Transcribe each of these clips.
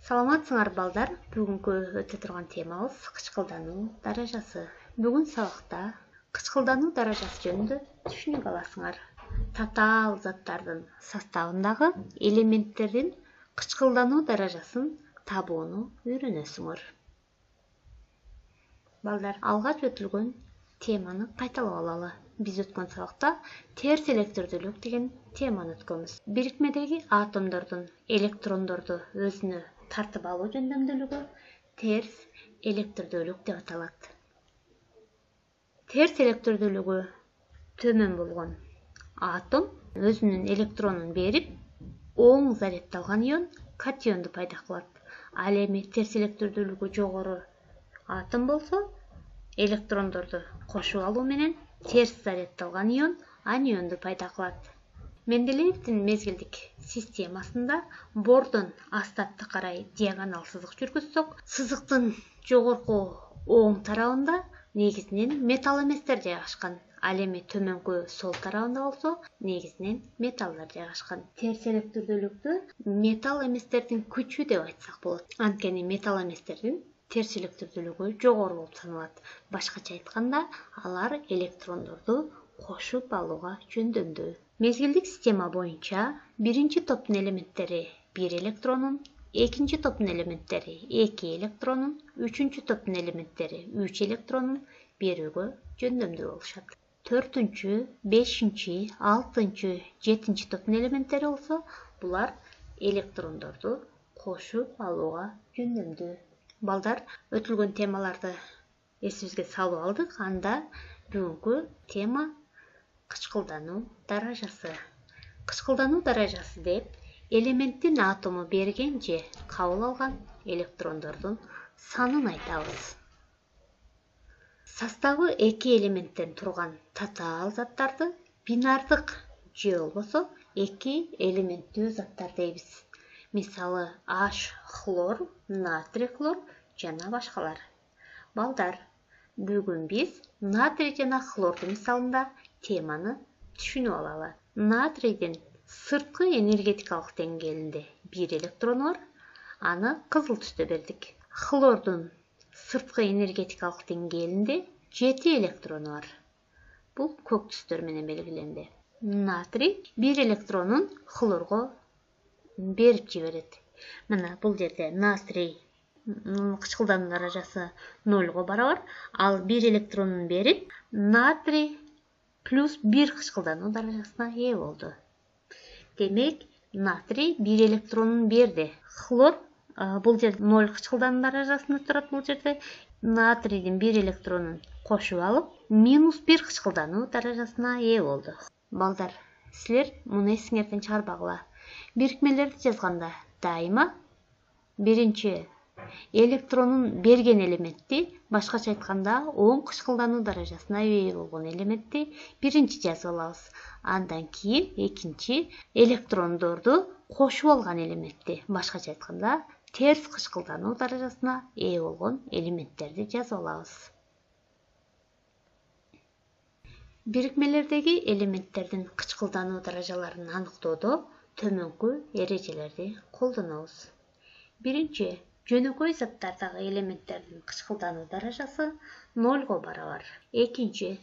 Саламатсыңар балдар. Бүгүнкү өтө турган темабыз кычкылдануу даражасы. Бүгүн сабакта кычкылдануу даражасы жөнүндө түшүнүк аласыңар. Татаал заттардын составындагы элементтердин кычкылдануу даражасын табууну үйрөнөсүңөр. Балдар, алгач өтүлгөн теманы кайталап алалы. Биз өткөн сабакта терс электрдүүлүк деген теманы өткөнбүз. Бирикмедеги атомдордун электрондорду өзүнө тартып алуу жөндөмдүүлүгү терс электрдүүлүк деп аталат. Терс электрдүүлүгү төмөн болгон атом өзүнүн электронун берип, оң зарядталган ион катионду пайда кылат. Ал эми терс электрдүүлүгү жогору атом болсо, электрондорду кошуп алуу менен терс зарядталган ион анионду пайда кылат. Менделеевдин мезгилдик системасында бордон астапты карай диагонал сызык жүргүзсөк, сызыктын жогорку оң тарабында негизинен металл эместер жайгашкан. Ал эми төмөнкү сол тарабында болсо, негизинен металлдар жайгашкан. Терс электрдүүлүктү металл эместердин күчү деп айтсак болот. Анткени металл эместердин терс электрдүүлүгү жогору болуп саналат. Башкача айтканда, алар электрондорду кошуп алууга жөндөмдүү. Мезгилдик система боюнча биринчи топтун элементтери 1 электронун, экинчи топтун элементтери 2 электронун, үчүнчү топтун элементтери 3 электронун берүүгө жөндөмдүү болушат. 4-чү, 5-чи, 6-чы, 7-чи топтун элементтери болсо, булар электрондорду кошуп алууга жөндөмдүү. Балдар, өтүлгөн темаларды эсибизге салып алдык. Анда бүгүнкү тема кычкылдануу даражасы. Кычкылдануу даражасы деп элементтин атому берген же кабыл алган электрондордун санын айтабыз. Составы 2 элементтен турган татаал заттарды бинардык же болбосо 2 элементтүү заттар дейбиз. Мисалы H хлор, натрий хлор жана башкалар. Балдар, бүгүн биз натрий жана хлордун мисалында теманы түшүнүп алалы. Натрийдин сырткы энергетикалык деңгээлинде 1 электрону бар, аны кызыл түстө бердик. Хлордун сырткы энергетикалык деңгээлинде 7 электрону бар. Бул көк түстөр менен белгиленди. Натрий 1 электронун хлорго берип жиберет. Мына бул жерде натрий кычкылдануу даражасы 0-го барабар, ал 1 электронун берип, натрий плюс 1 кычкылдануу даражасына ээ болду. Демек, натрий 1 электронун берди. Хлор бул жерде 0 кычкылдануу даражасында турат. Бул жерде натрийдин 1 электронун кошуп алып, минус 1 кычкылдануу даражасына ээ болду. Балдар, силер муну эсиңерден чыгарбагыла. Бирикмелерди жазганда дайыма биринчи электронун берген элементти, башкача айтканда оң кычкылдануу даражасына ээ болгон элементти биринчи жазып алабыз. Андан кийин экинчи электрондорду кошуп алган элементти, башкача айтканда терс кычкылдануу даражасына ээ болгон элементтерди жазып алабыз. Бирикмелердеги элементтердин кычкылдануу даражаларын аныктоодо төмөнкү эрежелерди колдонобуз. Биринчи, жөнөкөй заттардагы элементтердин кычкылдануу даражасы 0-го барабар. Экинчи,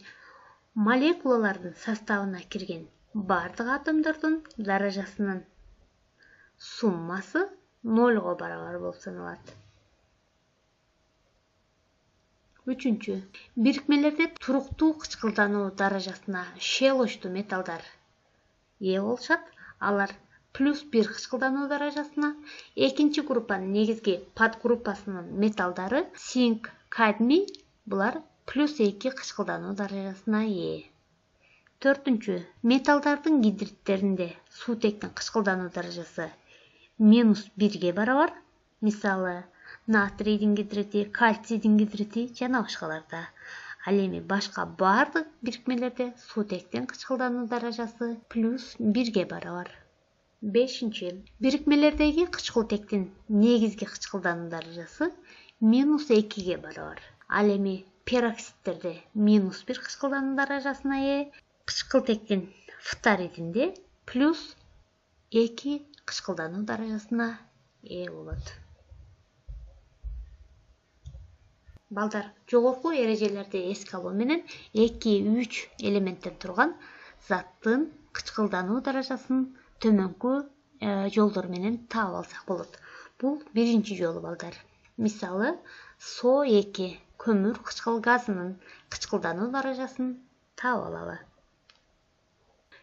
молекулалардын составына кирген бардык атомдордун даражасынын суммасы 0-го барабар болуп саналат. Үчүнчү, бирикмелерде туруктуу кычкылдануу даражасына шелочтуу металлдар ээ болушат. Алар плюс 1 кычкылдануу даражасына, экинчи группанын негизги подгруппасынын металлдары цинк, кадмий, булар плюс 2 кычкылдануу даражасына ээ. Төртүнчү, металлдардын гидридтеринде суутектин кычкылдануу даражасы минус 1-ге барабар. Мисалы, натрийдин гидриди, кальцийдин гидриди жана башкаларда. Ал эми башка бардык бирикмелерде суутектин кычкылдануу даражасы плюс 1-ге барабар. Бешинчи, бирикмелердеги кычкылтектин негизги кычкылдануу даражасы минус 2-ге барабар. Ал эми пероксидтерде минус 1 кычкылдануу даражасына ээ, кычкылтектин фторидинде плюс 2 кычкылдануу даражасына ээ болот. Балдар, жогорку эрежелерди эске алуу менен 2-3 элементтен турган заттын кычкылдануу даражасын төмөнкү жолдор менен таап алсак болот. Бул биринчи жолу балдар. Мисалы, SO2 көмүр кычкыл газынын кычкылдануу даражасын таап алалы.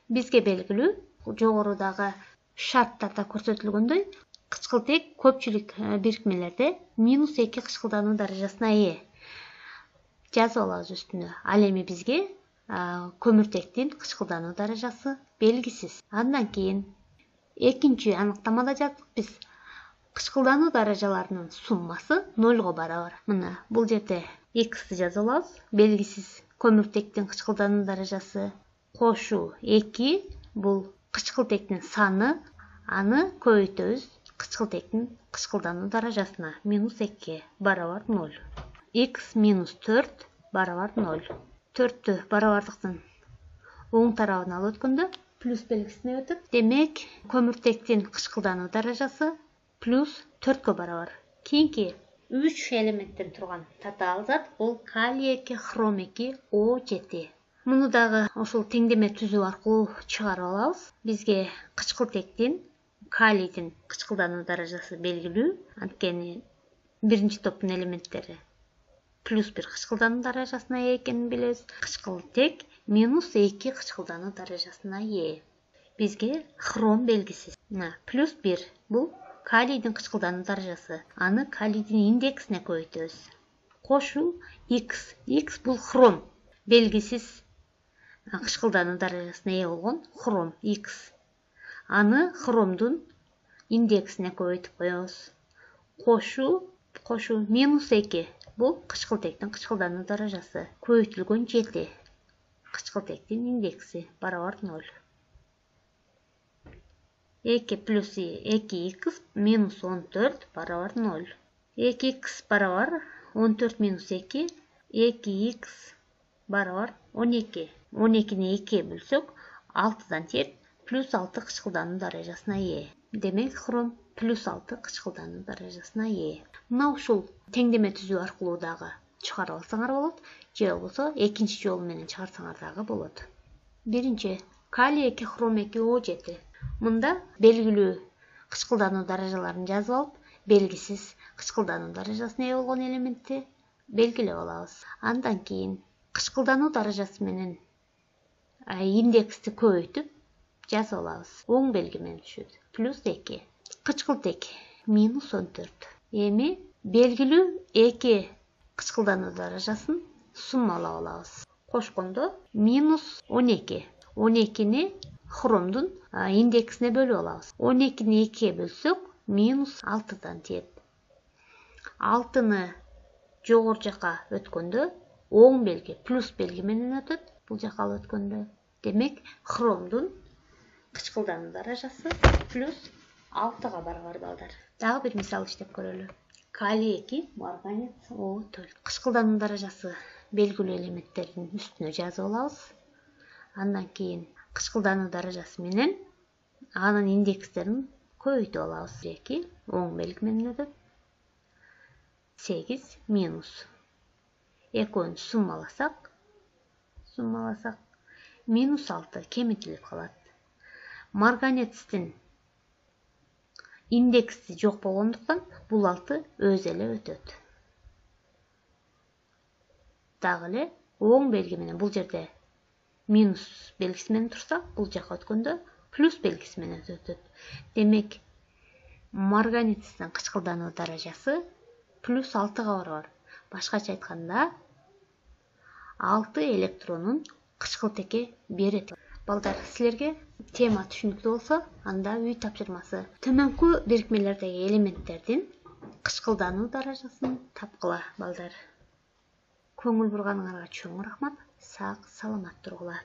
Бизге белгилүү, жогорудагы шарттарда көрсөтүлгөндөй, кычкылтек көпчүлүк бирикмелерде -2 кычкылдануу даражасына ээ. Жазып алабыз үстүнө. Ал эми бизге көмүртектин кычкылдануу даражасы белгисиз. Андан кийин экинчи аныктамада жаздык биз. Кычкылдануу даражаларынын суммасы 0 барабар. Мына бул жерде x'ти жазып алабыз. Белгисиз көмүртектин кычкылдануу даражасы кошу 2 бул кычкылтектин саны, аны көбөйтөбүз кычкылтектин кычкылдануу даражасына -2 барабар 0. X - 4 барабар 0. 4тү барабардыктын оң тарабына алып өткөндө плюс белгисине өтөт. Демек, көмүртектин кычкылдануу даражасы +4 барабар. Кийинки 3 элементтен турган татаал зат бул калий 2 хром 2 O7. Муну дагы ошол теңдеме түзүү аркылуу чыгарып алабыз. Бизге кычкылтектин калийдин кычкылдануу даражасы белгилүү. Анткени биринчи топтун элементтери +1 кычкылдануу даражасына ээ экенин билебиз. Кычкылтек -2 кычкылдануу даражасына ээ. Бизге хром белгисиз. +1 бул калийдин кычкылдануу даражасы. Аны калийдин индексине көбөйтөбүз. Кошу X. X бул хром. Белгисиз кычкылдануу даражасына ээ болгон хром X. Аны хромдун индексине көбөйтүп коебуз. Кошу -2 бул кычкылтектин кычкылдануу даражасы. Көбөйтүлгөн 7. Кычкылтектин индекси барабар 0. 2 плюс 2x минус 14 барабар 0. 2x барабар 14 минус 2, 2x барабар 12. 12-ни 2 бөлсөк, 6-дан тет плюс 6 кычкылдануу даражасына ээ. Демек, хром плюс 6 кычкылдануу даражасына ээ. Мына ушул теңдеме түзүү аркылуу дагы чыгарып алсаңар болот, же болбосо экинчи жол менен чыгарсаңар дагы болот. Биринчи, калий 2 хром 2 O7. Мында белгилүү кычкылдануу даражаларын жазып алып, белгисиз кычкылдануу даражасына ээ болгон элементти белгилеп алабыз. Андан кийин кычкылдануу даражасы менен индексти көбөйтүп жазып алабыз. Оң белги менен түшөт. +2. Кычкылтек -14. Эми белгилүү 2 кычкылдануу даражасын суммалап алабыз. Кошкондо -12. 12-ни хромдун индексине бөлүп алабыз. 12-ни 2 бөлсөк, -6-дан тиет. 6-ны жогору жака өткөндө оң белги плюс белги менен өтөт. Бул жака алып өткөндө. Демек, хромдун кычкылдануу даражасы +6-га барабар балдар. Дагы бир мисал иштеп көрөлү. Калий 2 марганец O4. Кычкылдануу даражасы белгилүү элементтердин үстүнө жазып алабыз. Андан кийин кычкылдануу даражасы менен анын индекстерин көбөйтүп алабыз. 2 оң белги менен өтөт. 8 минус. Экөөнү суммаласак -6 кемитилип калат. Марганецтин индекси жок болгондуктан бул 6 өз эле өтөт. Дагы эле оң белги менен бул жерде минус белгиси менен турса, бул жака өткөндө плюс белгиси менен өтөт. Демек, марганецтин кычкылдануу даражасы +6-га барабар. Башкача айтканда, 6 электронун кычкылтекке берет. Балдар, силерге тема түшүнүктүү болсо, анда үй тапшырмасы. Төмөнкү бирикмелердеги элементтердин кычкылдануу даражасын тапкыла, балдар. Көңүл бурганыңарга чоң рахмат. Сак, саламат тургула.